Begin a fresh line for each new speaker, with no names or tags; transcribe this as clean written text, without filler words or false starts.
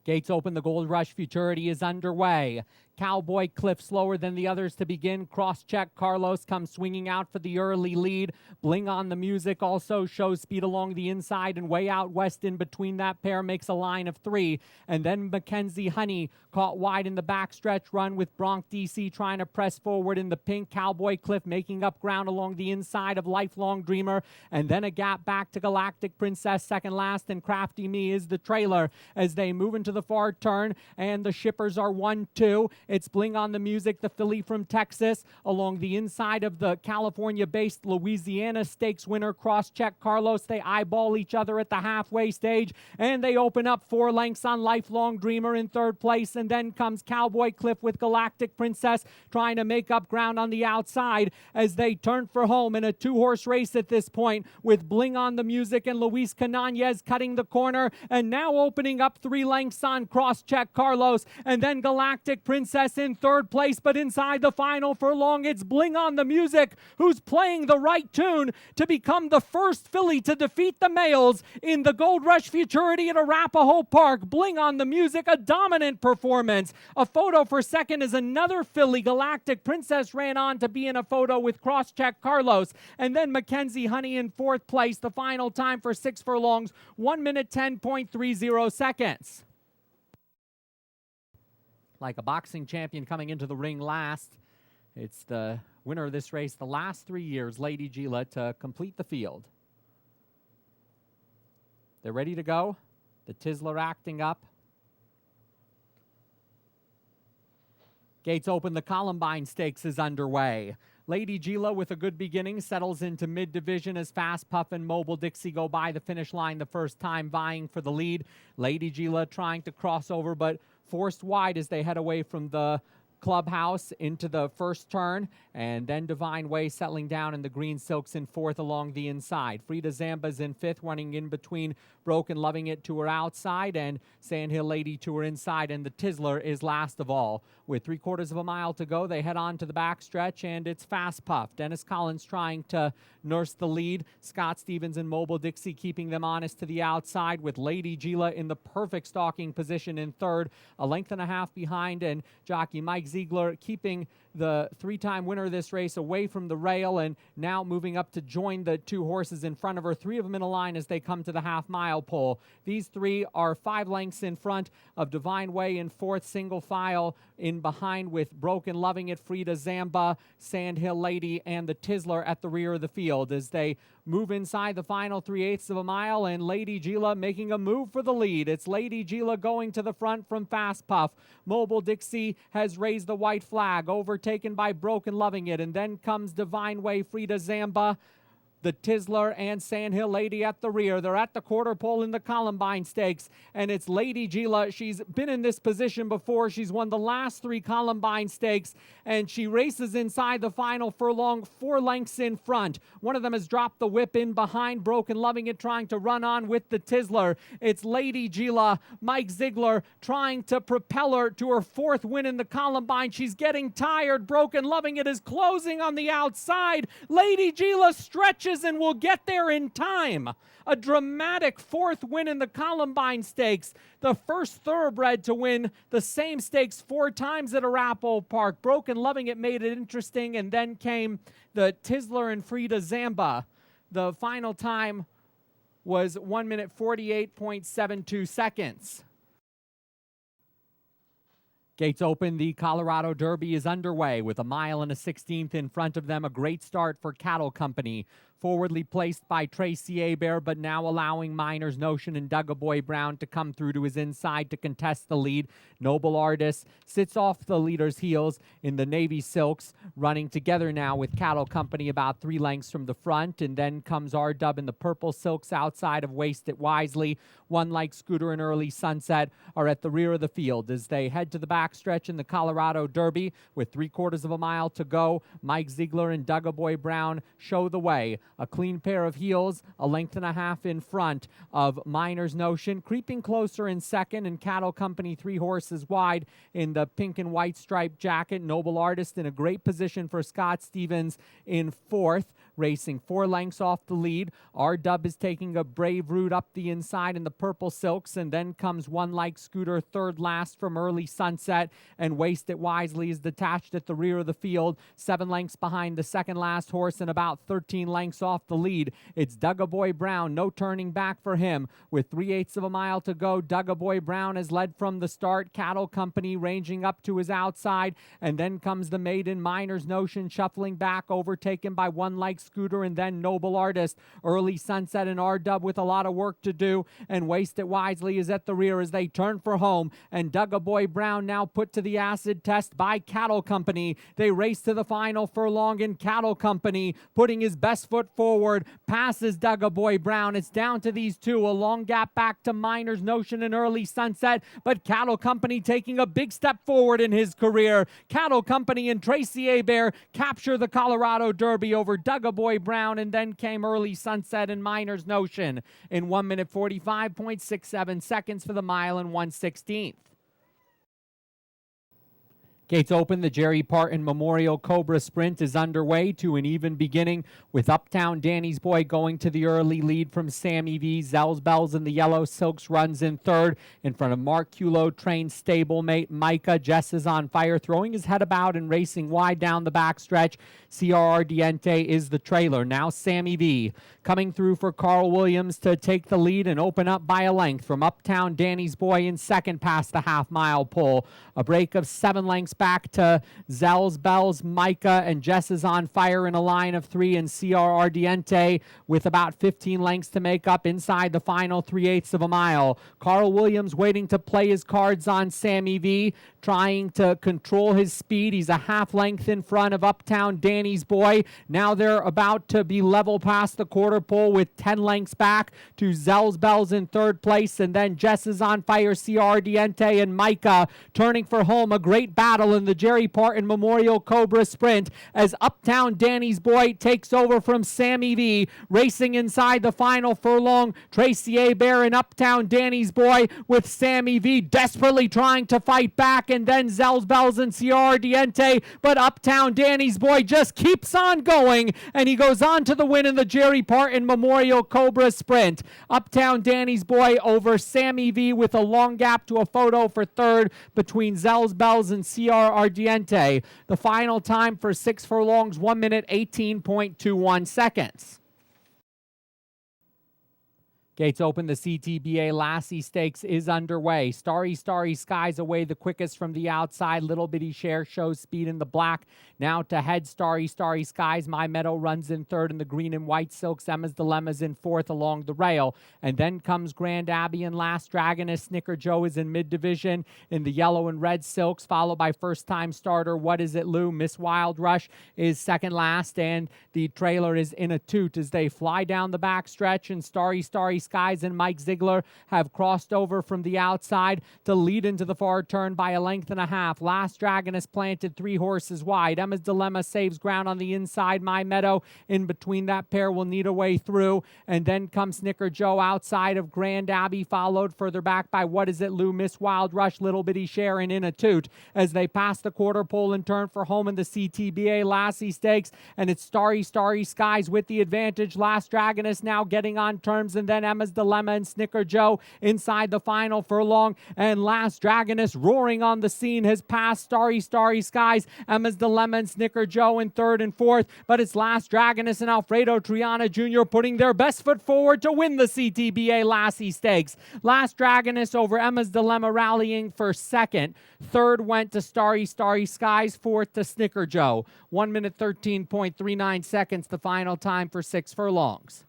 Gates open, the Gold Rush Futurity is underway. Cowboy Cliff slower than the others to begin. Cross-check, Carlos comes swinging out for the early lead. Bling On the music also shows speed along the inside, and way out west in between that pair makes a line of 3. And then Mackenzie Honey caught wide in the backstretch run with Bronc DC trying to press forward in the pink. Cowboy Cliff making up ground along the inside of Lifelong Dreamer, and then a gap back to Galactic Princess second last, and Crafty Me is the trailer as they move into the far turn, and the shippers are 1-2. It's Bling On the music, the filly from Texas, along the inside of the California-based Louisiana Stakes winner, Cross-Check Carlos. They eyeball each other at the halfway stage, and they open up 4 lengths on Lifelong Dreamer in third place, and then comes Cowboy Cliff with Galactic Princess trying to make up ground on the outside as they turn for home in a 2-horse race at this point, with Bling On the music and Luis Cananez cutting the corner, and now opening up 3 lengths on Cross-Check Carlos, and then Galactic Princess in third place. But inside the final furlong, it's Bling On the music who's playing the right tune to become the first filly to defeat the males in the Gold Rush Futurity at Arapahoe Park. Bling On the music, a dominant performance. A photo for second is another filly. Galactic Princess ran on to be in a photo with Cross-Check Carlos, and then Mackenzie Honey in fourth place. The final time for 6 furlongs, 1 minute 10.30 seconds. Like a boxing champion coming into the ring last, it's the winner of this race the last 3 years, Lady Jila, to complete the field. They're ready to go. The Tizzler acting up. Gates open, the Columbine Stakes is underway. Lady Jila, with a good beginning, settles into mid-division as Fast Puff and Mobile Dixie go by the finish line the first time, vying for the lead. Lady Jila trying to cross over, but forced wide as they head away from the clubhouse into the first turn, and then Divine Way settling down in the green silks in fourth along the inside. Frida Zamba's in fifth, running in between Broken Loving It to her outside and Sandhill Lady to her inside, and the Tizzler is last of all. With 3/4 of a mile to go, they head on to the backstretch, and it's Fast Puff. Dennis Collins trying to nurse the lead. Scott Stevens and Mobile Dixie keeping them honest to the outside, with Lady Jila in the perfect stalking position in third, a length and a half behind, and jockey Mike Ziegler keeping the 3-time winner of this race away from the rail, and now moving up to join the 2 horses in front of her, 3 of them in a line as they come to the half-mile pole. These 3 are 5 lengths in front of Divine Way in fourth, single file in behind, with Broken Loving It, Frida Zamba, Sandhill Lady, and the Tizzler at the rear of the field as they move inside the final 3/8 of a mile, and Lady Jila making a move for the lead. It's Lady Jila going to the front from Fast Puff. Mobile Dixie has raised the white flag, overtaken by Broken Loving It, and then comes Divine Way, Frida Zamba, the Tizzler, and Sandhill Lady at the rear. They're at the quarter pole in the Columbine Stakes, and it's Lady Jila. She's been in this position before. She's won the last 3 Columbine Stakes, and she races inside the final furlong 4 lengths in front. One of them has dropped the whip in behind Broken Loving It, trying to run on with the Tizzler. It's Lady Jila, Mike Ziegler, trying to propel her to her 4th win in the Columbine. She's getting tired. Broken Loving It is closing on the outside. Lady Jila stretches and will get there in time. A dramatic 4th win in the Columbine Stakes, the first thoroughbred to win the same stakes 4 times at Arapahoe Park. Broken Loving It made it interesting, and then came the Tizzler and Frida Zamba. The final time was 1 minute 48.72 seconds. Gates open, the Colorado Derby is underway with 1 mile and a 16th in front of them. A great start for Cattle Company. Forwardly placed by Tracy Abear, but now allowing Miner's Notion and Duggaboy Brown to come through to his inside to contest the lead. Noble Artist sits off the leader's heels in the Navy Silks, running together now with Cattle Company about 3 lengths from the front, and then comes R-Dub in the Purple Silks outside of Waste It Wisely. One like Scooter and Early Sunset are at the rear of the field as they head to the backstretch in the Colorado Derby with 3/4 of a mile to go. Mike Ziegler and Duggaboy Brown show the way. A clean pair of heels, a length and a half in front of Miner's Notion, creeping closer in second, and Cattle Company 3 horses wide in the pink and white striped jacket. Noble Artist in a great position for Scott Stevens in fourth. racing 4 lengths off the lead. R-Dub is taking a brave route up the inside in the purple silks, and then comes One Like Scooter third last from Early Sunset, and Waste It Wisely is detached at the rear of the field, 7 lengths behind the second last horse and about 13 lengths off the lead. It's Duggaboy Brown, no turning back for him. With 3/8 of a mile to go, Duggaboy Brown has led from the start. Cattle Company ranging up to his outside, and then comes the maiden Miner's Notion shuffling back, overtaken by One Like Scooter and then Noble Artist. Early Sunset and R-Dub with a lot of work to do, and Waste It Wisely is at the rear as they turn for home, and Duggaboy Brown now put to the acid test by Cattle Company. They race to the final furlong, and Cattle Company putting his best foot forward, passes Duggaboy Brown. It's down to these two, a long gap back to Miner's Notion and Early Sunset, but Cattle Company taking a big step forward in his career. Cattle Company and Tracy Hebert capture the Colorado Derby over Duggaboy Brown, and then came Early Sunset and Miner's Notion in 1 minute 45.67 seconds for the mile and 1/16. Gates open. The Jerry Partin Memorial Cobra Sprint is underway to an even beginning, with Uptown Dannys Boy going to the early lead from Sammy V. Zell's Bells in the yellow silks runs in third, in front of Mark Culo trained stablemate Micah. Jess is on fire, throwing his head about and racing wide down the backstretch. CR Ardiente is the trailer. Now Sammy V coming through for Carl Williams to take the lead and open up by a length from Uptown Dannys Boy in second past the half-mile pull. A break of 7 lengths back to Zell's Bells, Micah, and Jess is on fire in a line of 3, and CR Ardiente with about 15 lengths to make up inside the final 3/8 of a mile. Carl Williams waiting to play his cards on Sammy V, trying to control his speed. He's a half length in front of Uptown Dannys Boy. Now they're about to be level past the quarter pole with 10 lengths back to Zell's Bells in third place, and then Jess is on fire, CR Ardiente and Micah turning for home. A great battle in the Jerry Partin Memorial Cobra Sprint as Uptown Dannys Boy takes over from Sammy V. Racing inside the final furlong, Tracy Hebert and Uptown Dannys Boy, with Sammy V desperately trying to fight back, and then Zell's Bells and CR Ardiente, but Uptown Dannys Boy just keeps on going, and he goes on to the win in the Jerry Partin Memorial Cobra Sprint. Uptown Dannys Boy over Sammy V with a long gap to a photo for third between Zell's Bells and CR Ardiente. The final time for 6 furlongs, 1 minute 18.21 seconds. Gates open. The CTBA Lassie Stakes is underway. Starry Skies away the quickest from the outside. Little Bitty Share shows speed in the black. Now to head Starry Skies. My Meadow runs in third in the green and white silks. Emma's Dilemma's in fourth along the rail. And then comes Grand Arabian, Last Dragoness. Snicker Joe is in mid-division in the yellow and red silks, followed by first-time starter What Is It Lou. Miss Wild Rush is second last, and the trailer is in a toot as they fly down the backstretch, and Starry Skies and Mike Ziegler have crossed over from the outside to lead into the far turn by a length and a half. Last Dragoness planted 3 horses wide. Emma's Dilemma saves ground on the inside. My Meadow in between that pair will need a way through. And then comes Snicker Joe outside of Grand Abbey, followed further back by What Is It Lou, Miss Wild Rush, Little Bitty Share, and In a Toot as they pass the quarter pole and turn for home in the CTBA Lassie Stakes. And it's Starry Skies with the advantage. Last Dragoness now getting on terms, and then Emma's Dilemma and Snicker Joe inside the final furlong, and Last Dragoness roaring on the scene has passed Starry Skies, Emma's Dilemma and Snicker Joe in third and fourth, but it's Last Dragoness and Alfredo Triana Jr. putting their best foot forward to win the CTBA Lassie Stakes. Last Dragoness over Emma's Dilemma rallying for second. Third went to Starry Skies, fourth to Snicker Joe. 1 minute 13.39 seconds, the final time for 6 furlongs.